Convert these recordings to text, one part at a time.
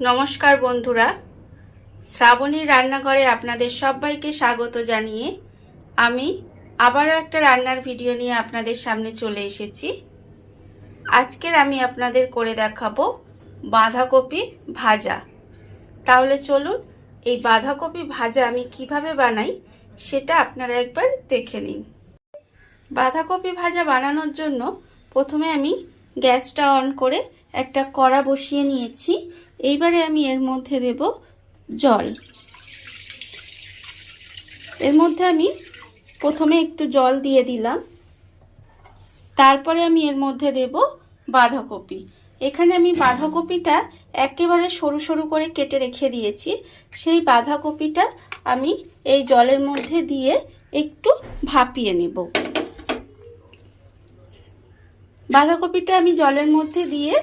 নমস্কার বন্ধুরা, শ্রাবণীর রান্নাঘরে আপনাদের সবাইকে স্বাগত জানিয়ে আমি আবারও একটা রান্নার ভিডিও নিয়ে আপনাদের সামনে চলে এসেছি। আজকের আমি আপনাদের করে দেখাবো বাঁধাকপি ভাজা। তাহলে চলুন এই বাঁধাকপি ভাজা আমি কিভাবে বানাই সেটা আপনারা একবার দেখে নিন। বাঁধাকপি ভাজা বানানোর জন্য প্রথমে আমি গ্যাসটা অন করে একটা কড়া বসিয়ে নিয়েছি। এইবারে আমি এর মধ্যে দেব জল। এর মধ্যে আমি প্রথমে একটু জল দিয়ে দিলাম, তারপরে আমি এর মধ্যে দেব বাঁধাকপি। এখানে আমি বাঁধাকপিটা একেবারে সরু সরু করে কেটে রেখে দিয়েছি। সেই বাঁধাকপিটা আমি এই জলের মধ্যে দিয়ে একটু ভাপিয়ে নেব। বাঁধাকপিটা আমি জলের মধ্যে দিয়ে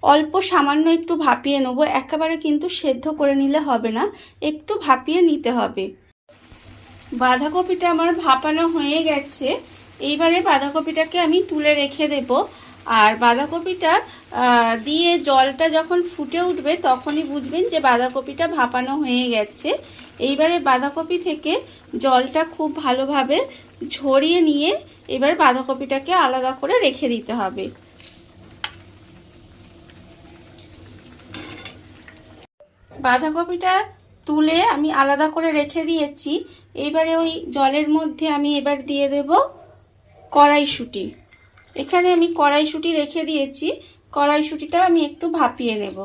অল্প সামান্য একটু ভাপিয়ে নেব, একেবারে কিন্তু সেদ্ধ করে নিলে হবে না, একটু ভাপিয়ে নিতে হবে। বাঁধাকপিটা আমার ভাপানো হয়ে গেছে। এইবারে বাঁধাকপিটাকে আমি তুলে রেখে দেব। আর বাঁধাকপিটা দিয়ে জলটা যখন ফুটে উঠবে তখনই বুঝবেন যে বাঁধাকপিটা ভাপানো হয়ে গেছে। এইবারে বাঁধাকপি থেকে জলটা খুব ভালোভাবে ঝরিয়ে নিয়ে এবার বাঁধাকপিটাকে আলাদা করে রেখে দিতে হবে। বাঁধাকপিটা তুলে আমি আলাদা করে রেখে দিয়েছি। এইবারে ওই জলের মধ্যে আমি এবার দিয়ে দেব কড়াইশুঁটি। এখানে আমি কড়াইশুঁটি রেখে দিয়েছি। কড়াইশুঁটিটা আমি একটু ভাপিয়ে নেব।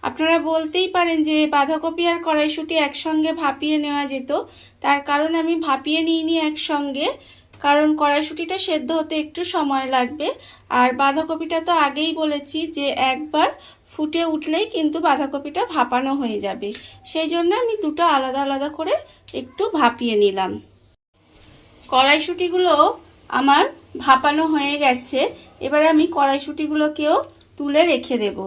আপনারা বলতেই পারেন যে বাঁধাকপি আর কড়াইশুঁটি একসঙ্গে ভাপিয়ে নেওয়া যেত, তার কারণ আমি ভাপিয়ে নিইনি একসঙ্গে, কারণ কড়াইশুঁটিটা সেদ্ধ হতে একটু সময় লাগবে। আর বাঁধাকপিটা তো আগেই বলেছি যে একবার ফুটে উঠলেই কিন্তু বাঁধাকপিটা ভাপানো হয়ে যাবে, সেই জন্য আমি দুটো আলাদা আলাদা করে একটু ভাপিয়ে নিলাম। কড়াইশুঁটিগুলো আমার ভাপানো হয়ে গেছে। এবার আমি কড়াইশুঁটিগুলোকেও তুলে রেখে দেব।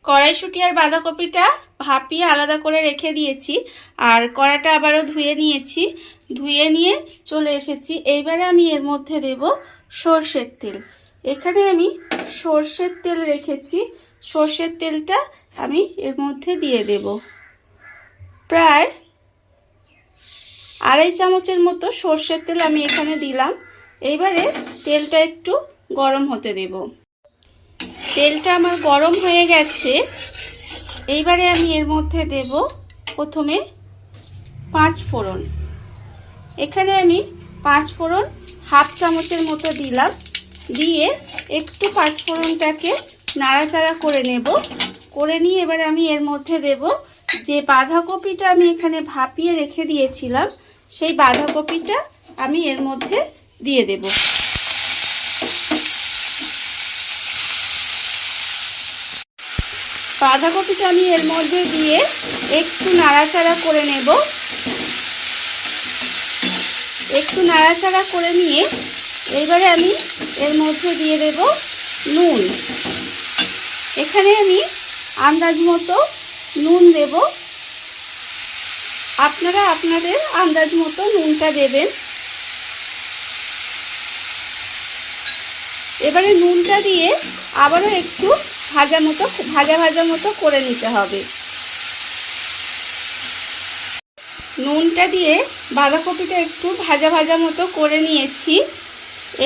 কড়াইশুঁটি আর বাঁধাকপিটা ভাপিয়ে আলাদা করে রেখে দিয়েছি। আর কড়াটা আবারও ধুয়ে নিয়েছি। ধুয়ে নিয়ে চলে এসেছি। এইবারে আমি এর মধ্যে দেব সর্ষের তেল। এখানে আমি সর্ষের তেল রেখেছি। সর্ষের তেলটা আমি এর মধ্যে দিয়ে দেব। প্রায় 2.5 চামচের মতো সর্ষের তেল আমি এখানে দিলাম। এইবারে তেলটা একটু গরম হতে দেব। তেলটা আমার গরম হয়ে গেছে। এইবারে আমি এর মধ্যে দেব প্রথমে 5 ফোড়ন। এখানে আমি 5 ফোড়ন 1/2 চামচের মতো দিলাম। দিয়ে একটু 5 ফোড়নটাকে নাড়াচাড়া করে নেব। করে নিয়ে এবারে আমি এর মধ্যে দেব যে বাঁধাকপিটা আমি এখানে ভাপিয়ে রেখে দিয়েছিলাম, সেই বাঁধাকপিটা আমি এর মধ্যে দিয়ে দেব। বাঁধাকপিটা আমি এর মধ্যে দিয়ে একটু নাড়াচাড়া করে নেব। একটু নাড়াচাড়া করে নিয়ে এবারে আমি এর মধ্যে দিয়ে দেব নুন। এখানে আমি আন্দাজ মতো নুন দেব। আপনারা আপনাদের আন্দাজ মতো নুনটা দেবেন। এবারে নুনটা দিয়ে আবারও একটু ভাজা মতো করে নিতে হবে। নুনটা দিয়ে বাঁধাকপিটা একটু ভাজা মতো করে নিয়েছি।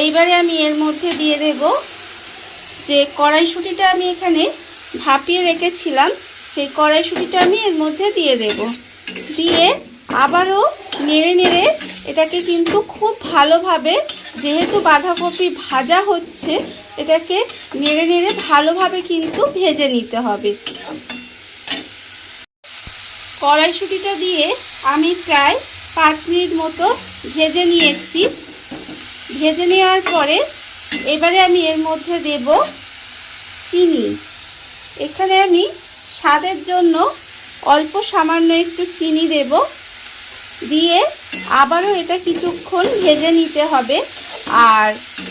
এইবারে আমি এর মধ্যে দিয়ে দেব যে কড়াইশুঁটিটা আমি এখানে ভাপিয়ে রেখেছিলাম, সেই কড়াইশুঁটিটা আমি এর মধ্যে দিয়ে দেব। দিয়ে আবারও নেড়ে নেড়ে এটাকে কিন্তু খুব ভালোভাবে, যেহেতু বাঁধাকপি ভাজা হচ্ছে, এটাকে নেড়ে নেড়ে ভালোভাবে কিন্তু ভেজে নিতে হবে। কড়াইশুঁটিটা দিয়ে আমি প্রায় 5 মিনিট মতো ভেজে নিয়েছি। ভেজে নেওয়ার পরে এবারে আমি এর মধ্যে দেব চিনি। এখানে আমি স্বাদের জন্য অল্প সামান্য একটু চিনি দেব। দিয়ে আবারও এটা কিছুক্ষণ ভেজে নিতে হবে। আর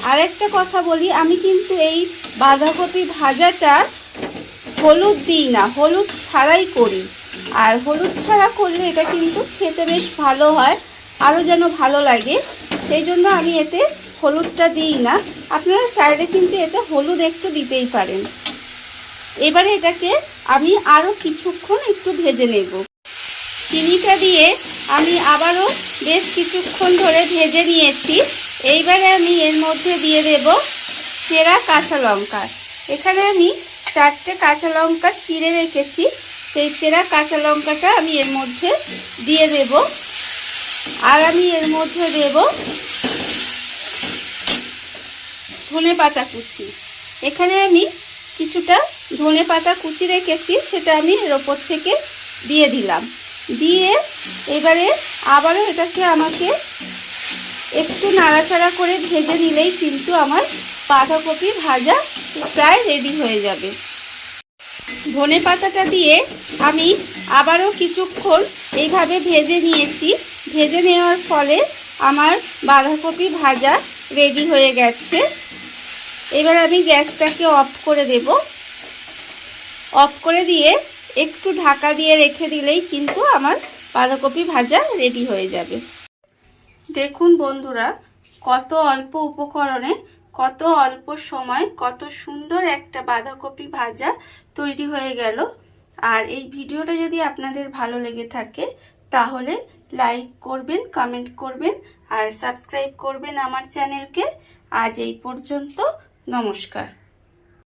আরেকটা কথা বলি, আমি কিন্তু এই বাঁধাকপি ভাজাটা হলুদ দিই না, হলুদ ছাড়াই করি। আর হলুদ ছাড়া করলে এটা কিন্তু খেতে বেশ ভালো হয়, আরও যেন ভালো লাগে, সেই জন্য আমি এতে হলুদটা দিই না, আপনারা চাইলে কিন্তু এতে হলুদ একটু দিতেই পারেন। এবারে এটাকে আমি আরও কিছুক্ষণ একটু ভেজে নেব। চিনিটা দিয়ে আমি আবারও বেশ কিছুক্ষণ ধরে ভেজে নিয়েছি। এইবারে আমি এর মধ্যে দিয়ে দেব চেরা কাঁচা লঙ্কা। এখানে আমি 4টে কাঁচা লঙ্কা চিড়ে রেখেছি, সেই চেরা কাঁচা লঙ্কাটা আমি এর মধ্যে দিয়ে দেব। আর আমি এর মধ্যে দেব ধনেপাতা কুচি। এখানে আমি কিছুটা ধনেপাতা কুচি রেখেছি, সেটা আমি এর ওপর থেকে দিয়ে দিলাম। দিয়ে এবারে আবারও এটাকে আমাকে একটু নাড়াচাড়া করে ভেজে নিলেই কিন্তু আমার বাঁধাকপি ভাজা প্রায় রেডি হয়ে যাবে। ধনেপাতাটা দিয়ে আমি আবারও কিছুক্ষণ এইভাবে ভেজে নিয়েছি। ভেজে নেওয়ার ফলে আমার বাঁধাকপি ভাজা রেডি হয়ে গেছে। এবার আমি গ্যাসটাকে অফ করে দেব। অফ করে দিয়ে একটু ঢাকা দিয়ে রেখে দিলেই কিন্তু আমার বাঁধাকপি ভাজা রেডি হয়ে যাবে। দেখুন বন্ধুরা, কত অল্প উপকরণে কত অল্প সময় কত সুন্দর একটা বাঁধাকপি ভাজা তৈরি হয়ে গেল। আর এই ভিডিওটা যদি আপনাদের ভালো লেগে থাকে তাহলে লাইক করবেন, কমেন্ট করবেন আর সাবস্ক্রাইব করবেন আমার চ্যানেলকে। আজ এই পর্যন্ত, নমস্কার।